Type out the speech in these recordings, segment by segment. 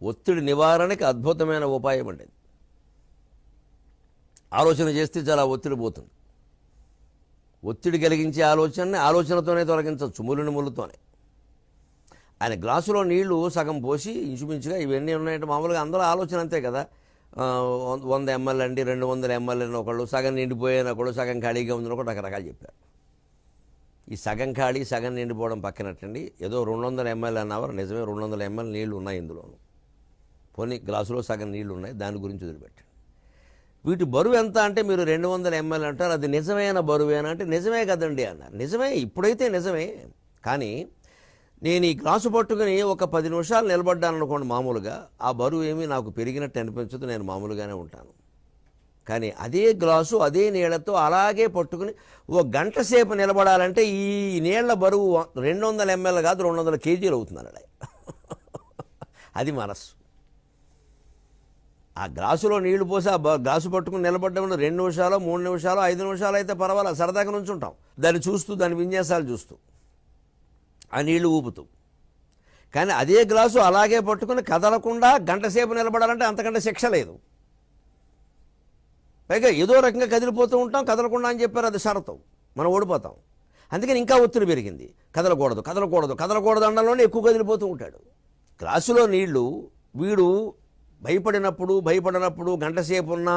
ఒత్తిడి నివారణకి అద్భుతమైన ఉపాయం అండి. ఆలోచన చేస్తే చాలా ఒత్తిడి పోతుంది. ఒత్తిడి కలిగించే ఆలోచనతోనే తొలగించవచ్చు, ముళ్ళుతోనే. ఆయన గ్లాసులో నీళ్లు సగం పోసి ఇంచుమించుగా ఇవన్నీ ఉన్నాయంటే మామూలుగా అందరూ ఆలోచన అంతే కదా. 100 ml అండి, 200 ml అని ఒకళ్ళు, సగం నిండిపోయిన ఒకళ్ళు, సగం ఖాళీగా ఉందని ఒకటి రకరకాలు చెప్పారు. ఈ సగం ఖాళీ సగం నిండిపోవడం పక్కనట్టండి. ఏదో 200 ml అన్నవారు, నిజమే 200 ml నీళ్లు ఉన్నాయి ఇందులోను. పోనీ గ్లాసులో సగం నీళ్లు ఉన్నాయి, దాని గురించి వదిలిపెట్టండి. వీటి బరువు ఎంత అంటే మీరు 200 ml అంటారు, అది నిజమైన బరువేనా అంటే నిజమే కదండి అన్నారు. నిజమే, ఇప్పుడైతే నిజమే. కానీ నేను ఈ గ్లాసు పట్టుకుని ఒక 10 నిమిషాలు నిలబడ్డాను అనుకోండి, మామూలుగా ఆ బరువు ఏమీ నాకు పెరిగినట్టు అనిపించదు, నేను మామూలుగానే ఉంటాను. కానీ అదే గ్లాసు అదే నీళ్లతో అలాగే పట్టుకుని ఓ గంట సేపు నిలబడాలంటే ఈ నీళ్ల బరువు 200 ml కాదు, 200 kg అవుతుందన్నాడు. అది మనస్సు. ఆ గ్లాసులో నీళ్లు పోసి ఆ గ్లాసు పట్టుకుని నిలబడ్డం 2 నిమిషాలు, 3 నిమిషాలు, 5 నిమిషాలు అయితే పర్వాలేదు, సరదాగా నుంచుంటాం. దాన్ని చూస్తూ, దాని విన్యాసాలు చూస్తూ, ఆ నీళ్లు ఊపుతూ. కానీ అదే గ్లాసు అలాగే పట్టుకుని కదలకుండా గంట సేపు నిలబడాలంటే అంతకంటే శిక్ష లేదు. పైగా ఏదో రకంగా కదిలిపోతూ ఉంటాం, కదలకుండా అని చెప్పారు, అది షరతు, మనం ఓడిపోతాం. అందుకని ఇంకా ఒత్తిడి పెరిగింది. కదలకూడదు కదలకూడదు కదలకూడదు అండంలోనే ఎక్కువ కదిలిపోతూ ఉంటాడు. గ్లాసులో నీళ్లు వీడు భయపడినప్పుడు గంట సేపు ఉన్నా,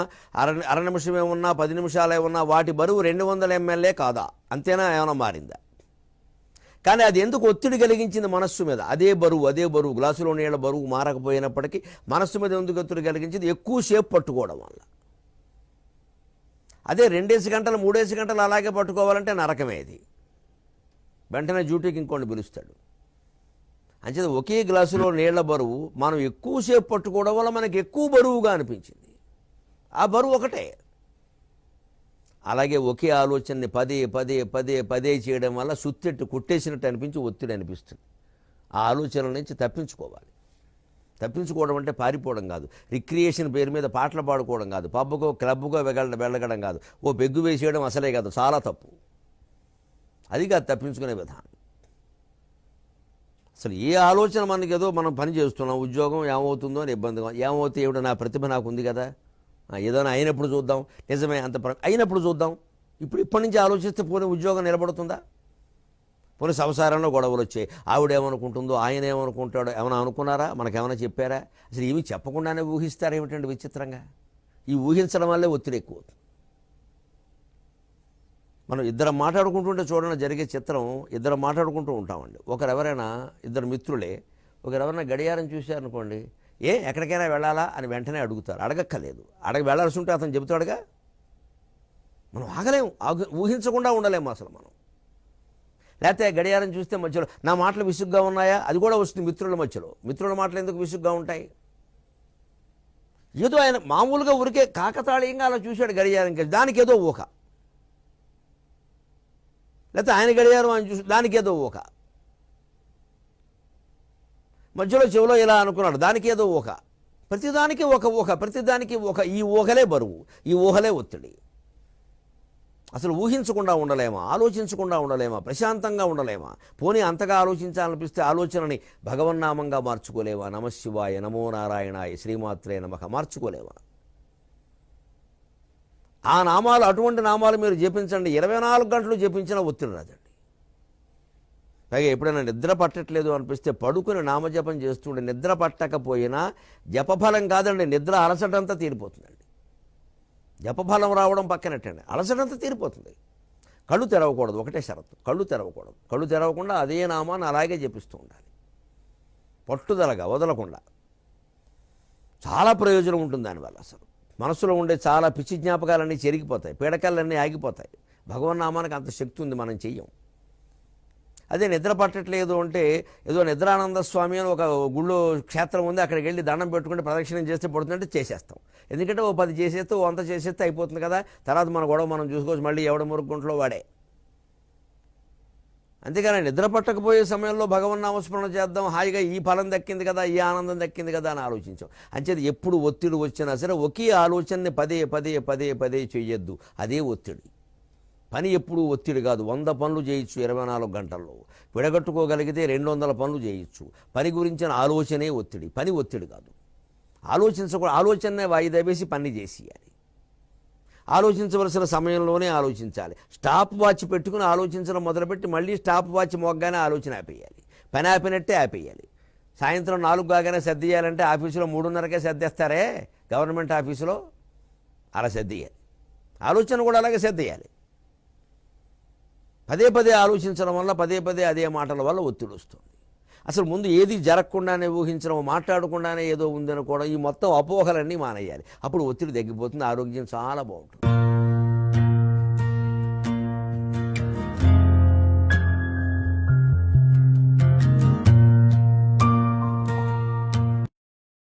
అర నిమిషమే ఉన్నా, 10 నిమిషాలే ఉన్నా వాటి బరువు 200 ml కాదా, అంతేనా, ఏమైనా మారిందా? కానీ అది ఎందుకు ఒత్తిడి కలిగించింది మనస్సు మీద? అదే బరువు గ్లాసులో నీళ్ళ బరువు మారకపోయినప్పటికీ మనస్సు మీద ఎందుకు ఒత్తిడి కలిగించింది? ఎక్కువసేపు పట్టుకోవడం వల్ల. అదే 2 గంటలు 3 గంటలు అలాగే పట్టుకోవాలంటే నరకమే. ఇది వెంటనే డ్యూటీకి ఇంకోటి పిలుస్తాడు. అంచేది ఒకే గ్లాసులో నీళ్ల బరువు మనం ఎక్కువసేపు పట్టుకోవడం వల్ల మనకి ఎక్కువ బరువుగా అనిపించింది. ఆ బరువు ఒకటే. అలాగే ఒకే ఆలోచనని పదే చేయడం వల్ల సుత్తెట్టు కొట్టేసినట్టు అనిపించి ఒత్తిడి అనిపిస్తుంది. ఆ ఆలోచనల నుంచి తప్పించుకోవాలి. తప్పించుకోవడం అంటే పారిపోవడం కాదు, రిక్రియేషన్ పేరు మీద పాటలు పాడుకోవడం కాదు, పబ్బుకో క్లబ్కో వెళ్ళగడం కాదు, ఓ పెగ్గు వేసేయడం అసలే కాదు, చాలా తప్పు. అది కాదు తప్పించుకునే విధానం. అసలు ఏ ఆలోచన మనకి ఏదో మనం పని చేస్తున్నాం, ఉద్యోగం ఏమవుతుందో అని ఇబ్బందిగా, ఏమవుతే ఏమిటో, నా ప్రతిభ నాకు ఉంది కదా, ఏదైనా అయినప్పుడు చూద్దాం, నిజమే అంత అయినప్పుడు చూద్దాం, ఇప్పటి నుంచి ఆలోచిస్తే పోనీ ఉద్యోగం నిలబడుతుందా? పోనీ సంసారంలో గొడవలు వచ్చాయి, ఆవిడేమనుకుంటుందో, ఆయన ఏమనుకుంటాడో, ఏమైనా అనుకున్నారా? మనకేమైనా చెప్పారా? అసలు ఏమి చెప్పకుండానే ఊహిస్తారేమిటండి విచిత్రంగా? ఈ ఊహించడం వల్లే ఒత్తిడి ఎక్కువ. మనం ఇద్దరం మాట్లాడుకుంటుంటే చూడండి జరిగే చిత్రం, ఇద్దరం మాట్లాడుకుంటూ ఉంటామండి. ఒకరెవరైనా, ఇద్దరు మిత్రులే ఒకరెవరైనా గడియారం చూశారనుకోండి, ఎక్కడికైనా వెళ్ళాలా అని వెంటనే అడుగుతారు. అడగక్కర్లేదు, వెళ్ళాల్సి ఉంటే అతను చెబుతాడుగా. మనం ఆగలేము, ఊహించకుండా ఉండలేము అసలు మనం. లేకపోతే గడియారం చూస్తే మధ్యలో నా మాటలు విసుగ్గా ఉన్నాయా, అది కూడా వస్తుంది మిత్రుల మధ్యలో. మిత్రుల మాటలు ఎందుకు విసుగ్గా ఉంటాయి? ఏదో ఆయన మామూలుగా ఊరికే కాకతాళీయంగా అలా చూశాడు గడియారం, దానికి ఏదో ఊహ. లేకపోతే ఆయన గడియారం ఆయన చూసి దానికి ఏదో ఊహ. మధ్యలో చెవిలో ఇలా అనుకున్నాడు, దానికి ఏదో ఊహ. ప్రతిదానికి ఒక ఊహ, ప్రతిదానికి ఒక. ఈ ఊహలే బరువు, ఈ ఊహలే ఒత్తిడి. అసలు ఊహించకుండా ఉండలేమా, ఆలోచించకుండా ఉండలేమా, ప్రశాంతంగా ఉండలేమా? పోనీ అంతగా ఆలోచించాలనిపిస్తే ఆలోచనని భగవన్నామంగా మార్చుకోలేవా? నమశివాయ, నమో నారాయణాయ, శ్రీమాత్రే నమః మార్చుకోలేవా? ఆ నామాలు, అటువంటి నామాలు మీరు జపించండి, 24 గంటలు జపించినా ఒత్తిడి రాదండి. పైగా ఎప్పుడైనా నిద్ర పట్టట్లేదు అనిపిస్తే పడుకుని నామజపం చేస్తుండే, నిద్ర పట్టకపోయినా జపఫలం కాదండి, నిద్ర అలసటంతా తీరిపోతుందండి. జపఫలం రావడం పక్కనట్టండి, అలసటంతా తీరిపోతుంది. కళ్ళు తెరవకూడదు, ఒకటే షరతు, కళ్ళు తెరవకూడదు. కళ్ళు తెరవకుండా అదే నామాన్ని అలాగే జపిస్తూ ఉండాలి, పట్టుదలగా వదలకుండా. చాలా ప్రయోజనం ఉంటుంది దానివల్ల. అసలు మనసులో ఉండే చాలా పిచ్చి జ్ఞాపకాలన్నీ చెరిగిపోతాయి, పీడకలన్నీ ఆగిపోతాయి. భగవన్నామానికి అంత శక్తి ఉంది, మనం చెయ్యం. అదే నిద్ర పట్టట్లేదు అంటే ఏదో నిద్రానంద స్వామి అని ఒక గుళ్ళో క్షేత్రం ఉంది, అక్కడికి వెళ్ళి దండం పెట్టుకుంటే ప్రదక్షిణం చేస్తే పడుతుందంటే చేసేస్తాం. ఎందుకంటే ఓ 10 చేసేస్తే, ఓ 100 చేసేస్తే అయిపోతుంది కదా. తర్వాత మన గొడవ మనం చూసుకోవచ్చు, మళ్ళీ ఎవడ మురుగుంట్లో వాడే. అంతేగాని నిద్ర పట్టకపోయే సమయంలో భగవన్నామస్మరణ చేద్దాం, హాయిగా ఈ ఫలం దక్కింది కదా, ఈ ఆనందం దక్కింది కదా అని ఆలోచించాం. అంచేది ఎప్పుడు ఒత్తిడి వచ్చినా సరే ఒకే ఆలోచనని పదే చేయొద్దు, అదే ఒత్తిడి. పని ఎప్పుడూ ఒత్తిడి కాదు. 100 పనులు చేయొచ్చు 24 గంటల్లో. విడగొట్టుకోగలిగితే 200 పనులు చేయొచ్చు. పని గురించిన ఆలోచనే ఒత్తిడి, పని ఒత్తిడి కాదు. ఆలోచననే వాయిదా వేసి పని చేసేయాలి. ఆలోచించవలసిన సమయంలోనే ఆలోచించాలి. స్టాప్ వాచ్ పెట్టుకుని ఆలోచించడం మొదలుపెట్టి మళ్ళీ స్టాప్ వాచ్ మోగ్గానే ఆలోచన ఆపేయాలి. పని ఆపినట్టే ఆపేయాలి. సాయంత్రం 4 కాగానే సర్దియాలంటే ఆఫీసులో 3:30కే సర్దేస్తారే గవర్నమెంట్ ఆఫీసులో, అలా సర్దేయాలి. ఆలోచన కూడా అలాగే సర్దేయాలి. పదే పదే ఆలోచించడం వల్ల, పదే పదే అదే మాటల వల్ల ఒత్తిడి వస్తుంది. అసలు ముందు ఏది జరగకుండానే ఊహించడం, మాట్లాడకుండానే ఏదో ఉందనుకోవడం, ఈ మొత్తం అపోహలన్నీ మానేయాలి. అప్పుడు ఒత్తిడి తగ్గిపోతుంది, ఆరోగ్యం చాలా బాగుంటుంది.